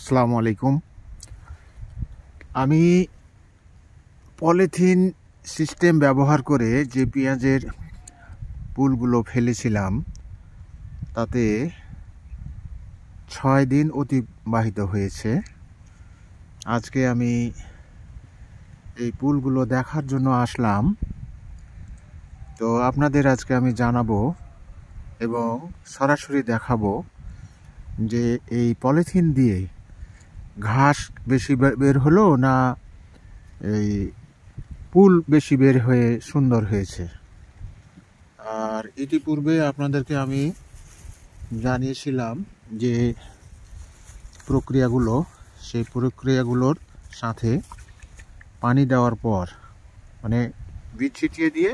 আসসালামু আলাইকুম। আমি পলিথিন সিস্টেম ব্যবহার করে যে পেঁয়াজের পুলগুলো ফেলেছিলাম তাতে 6 দিন অতিবাহিত হয়েছে। আজকে আমি এই পুলগুলো দেখার জন্য আসলাম। তো আপনাদের আজকে আমি জানাবো এবং সরাসরি দেখাবো যে এই পলিথিন দিয়ে ঘাস বেশি বের হলো না এই পুল বেশি বের হয়ে সুন্দর হয়েছে। আর ইতিপূর্বে আপনাদেরকে আমি জানিয়েছিলাম যে সেই প্রক্রিয়াগুলোর সাথে পানি দেওয়ার পর, মানে বীজ ছিটিয়ে দিয়ে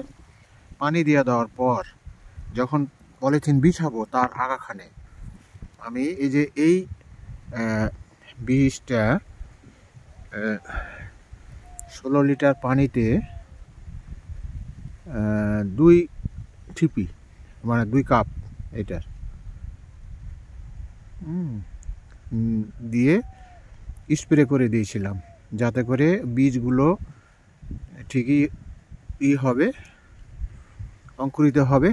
পানি দেওয়ার পর যখন পলিথিন বিছাবো তার আগাখানে আমি এই বীজটা 16 লিটার পানিতে 2 ঠিপি, মানে 2 কাপ এটার দিয়ে স্প্রে করে দিয়েছিলাম, যাতে করে বীজগুলো ঠিকই হবে, অঙ্কুরিত হবে,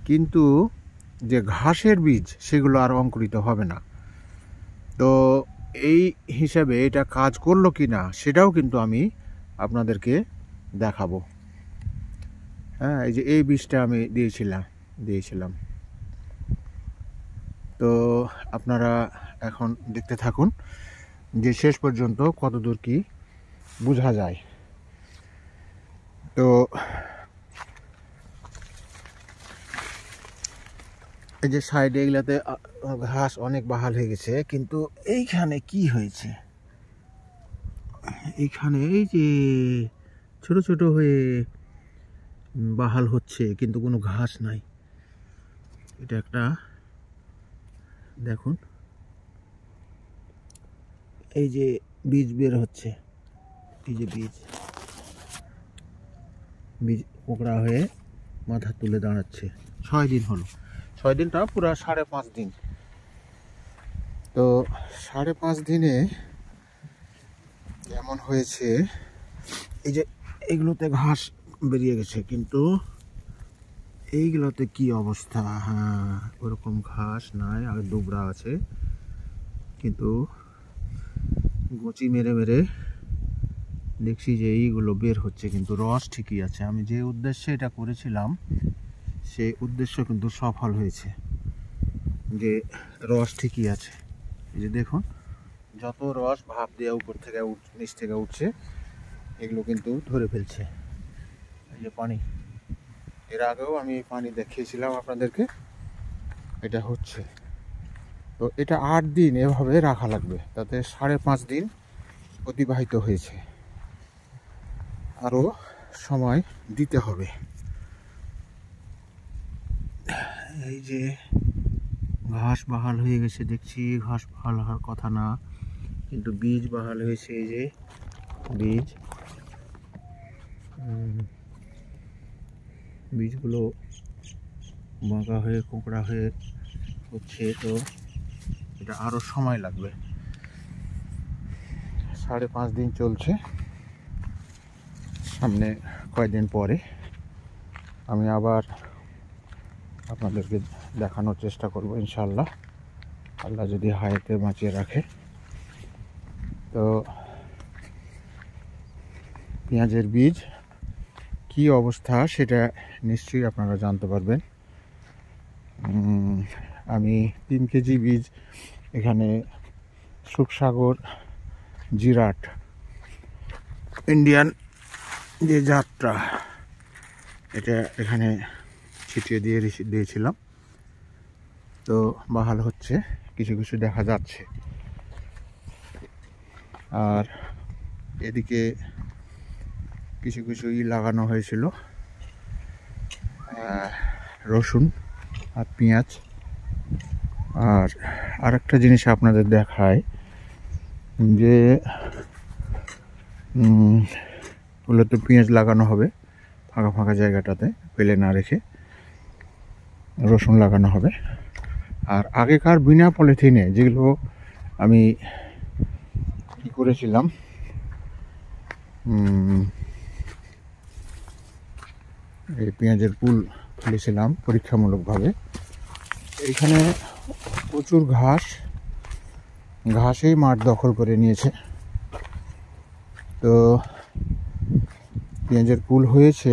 কিন্তু যে ঘাসের বীজ সেগুলো আর অঙ্কুরিত হবে না। তো এই হিসাবে এটা কাজ করলো কি না সেটাও কিন্তু আমি আপনাদেরকে দেখাবো। হ্যাঁ, এই বীজটা আমি দিয়েছিলাম। তো আপনারা এখন দেখতে থাকুন যে শেষ পর্যন্ত কতদূর কি বোঝা যায়। তো এই যে সাইডে এগুলাতে ঘাস অনেক বাহাল হয়ে গেছে, কিন্তু এইখানে কি হয়েছে, এইখানে এই যে ছোট ছোট হয়ে বাহাল হচ্ছে, কিন্তু কোনো ঘাস নাই। এটা একটা দেখুন, এই যে বীজ বের হচ্ছে, এই যে বীজ কোকড়া হয়ে মাথা তুলে দাঁড়াচ্ছে। 6 দিন হলো, 6 দিনটা পুরো 5.5 দিন। তো 5.5 দিনে এমন হয়েছে, এই যে এগুলোতে ঘাস বেরিয়ে গেছে, কিন্তু এইগুলোতে কি অবস্থা? হ্যাঁ, ওরকম ঘাস নাই, আর দুবরা আছে, কিন্তু গচি মেরে মেরে দেখছি যে এইগুলো বের হচ্ছে, কিন্তু রস ঠিকই আছে। আমি যে উদ্দেশ্যে এটা করেছিলাম সেই উদ্দেশ্য কিন্তু সফল হয়েছে, যে রস ঠিকই আছে। এই যে দেখুন, যত রস ভাপ দেওয়া উপর থেকে নিচ থেকে উঠছে, এগুলো কিন্তু ধরে ফেলছে। এই যে পানি, এর আগেও আমি পানি দেখিয়েছিলাম আপনাদেরকে, এটা হচ্ছে। তো এটা 8 দিন এভাবে রাখা লাগবে, তাতে 5.5 দিন অতিবাহিত হয়েছে, আরও সময় দিতে হবে। এই যে ঘাস বাহাল হয়ে গেছে দেখছি, ঘাস বাহাল হওয়ার কথা না, কিন্তু বীজ বাহাল হয়েছে। এই যে বীজগুলো বাঁকা হয়ে কোঁকড়া হয়ে হচ্ছে, তো এটা আরও সময় লাগবে। 5.5 দিন চলছে, সামনে কয়েকদিন পরে আমি আবার আপনাদেরকে দেখানোর চেষ্টা করব, ইনশাআল্লাহ, আল্লাহ যদি হায়াতে বাঁচিয়ে রাখে। তো পেঁয়াজের বীজ কি অবস্থা সেটা নিশ্চয়ই আপনারা জানতে পারবেন। আমি 3 কেজি বীজ এখানে সুখসাগর জিরাট ইন্ডিয়ান যে জাতটা, এটা এখানে ছিটিয়ে দিয়েছিলাম। তো বাহাল হচ্ছে, কিছু কিছু দেখা যাচ্ছে। আর এদিকে কিছু কিছু লাগানো হয়েছিল, রসুন আর পেঁয়াজ। আর আরেকটা জিনিস আপনাদের দেখায়, যে মূলত পেঁয়াজ লাগানো হবে ফাঁকা ফাঁকা জায়গাটাতে, ফেলে না রেখে রসুন লাগানো হবে। আর আগেকার বিনা পলিথিনে যেগুলো আমি কি করেছিলাম, এই পেঁয়াজের পুল ফেলেছিলাম পরীক্ষামূলকভাবে। এইখানে প্রচুর ঘাসেই মাঠ দখল করে নিয়েছে। তো পেঁয়াজের পুল হয়েছে,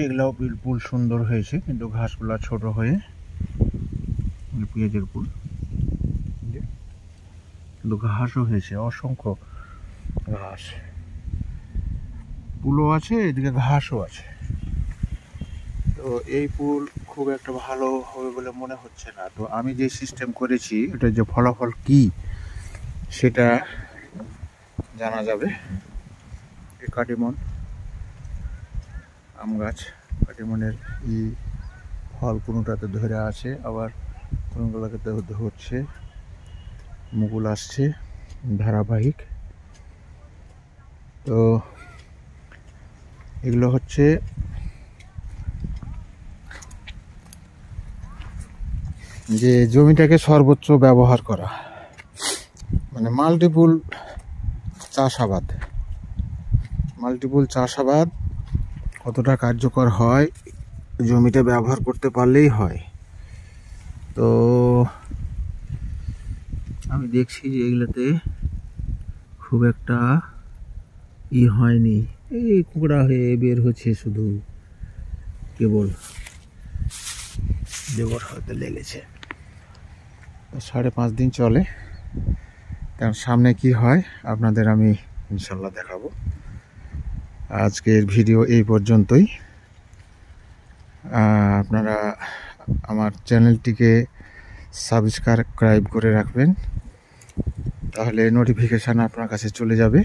এগুলাও পুল সুন্দর হয়েছে, কিন্তু ঘাসগুলা ছোট হয়ে পেঁয়াজের পুল, কিন্তু ঘাসও হয়েছে, অসংখ্য ঘাস। পুলও আছে, এদিকে ঘাসও আছে। তো এই পুল খুব একটা ভালো হবে বলে মনে হচ্ছে না। তো আমি যে সিস্টেম করেছি, এটা যে ফলাফল কি সেটা জানা যাবে। এই কাটিমন আম গাছ, কাটিমনের ফল কোনোটাতে ধরে আছে, আবার কোনোগুলোকে ধরছে, মুকুল আসছে ধারাবাহিক। তো এগুলো হচ্ছে যে জমিটাকে সর্বোচ্চ ব্যবহার করা, মানে মাল্টিপুল চাষাবাদ কতটা কার্যকর হয়, জমিটা ব্যবহার করতে পারলেই হয়। তো আমি দেখছি যে এগুলোতে খুব একটা হয়নি, এই কুকড়া হয়ে বের হচ্ছে, শুধু কেবল দেবর হয়তো লেগেছে। 5.5 দিন চলে, কারণ সামনে কি হয় আপনাদের আমি ইনশাল্লাহ দেখাবো। আজকের ভিডিও এই পর্যন্তই। আপনারা আমার চ্যানেলটিকে সাবস্ক্রাইব করে রাখবেন, তাহলে নোটিফিকেশান আপনার কাছে চলে যাবে।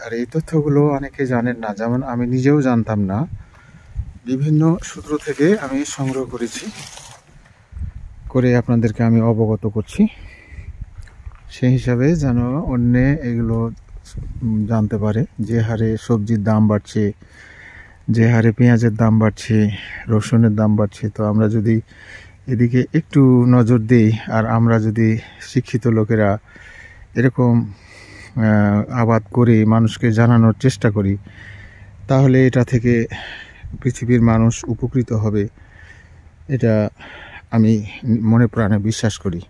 আর এই তথ্যগুলো অনেকে জানেন না, যেমন আমি নিজেও জানতাম না, বিভিন্ন সূত্র থেকে আমি সংগ্রহ করে আপনাদেরকে আমি অবগত করছি, সেই হিসাবে যেন অন্যে এগুলো জানতে পারে। যে হারে সবজির দাম বাড়ছে, যে হারে পেঁয়াজের দাম বাড়ছে, রসুনের দাম বাড়ছে, তো আমরা যদি এদিকে একটু নজর দিই, আর আমরা যদি শিক্ষিত লোকেরা এরকম আবাদ করে মানুষকে জানানোর চেষ্টা করি, তাহলে এটা থেকে পৃথিবীর মানুষ উপকৃত হবে, এটা আমি মনে প্রাণে বিশ্বাস করি।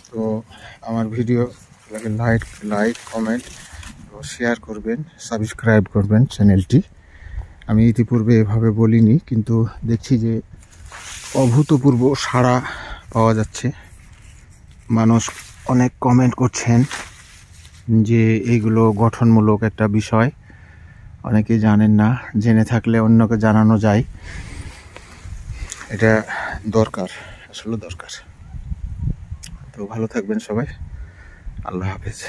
তো আমার ভিডিও লাইক কমেন্ট ও শেয়ার করবেন, সাবস্ক্রাইব করবেন চ্যানেলটি। আমি ইতিপূর্বে এভাবে বলিনি, কিন্তু দেখছি যে অভূতপূর্ব সাড়া পাওয়া যাচ্ছে। মানুষ অনেক কমেন্ট করছেন যে এইগুলো গঠনমূলক একটা বিষয়, অনেকেই জানেন না, জেনে থাকলে অন্যকে জানানো যায়। এটা দরকার, আসলে দরকার। তো ভালো থাকবেন সবাই, আল্লাহ হাফেজ।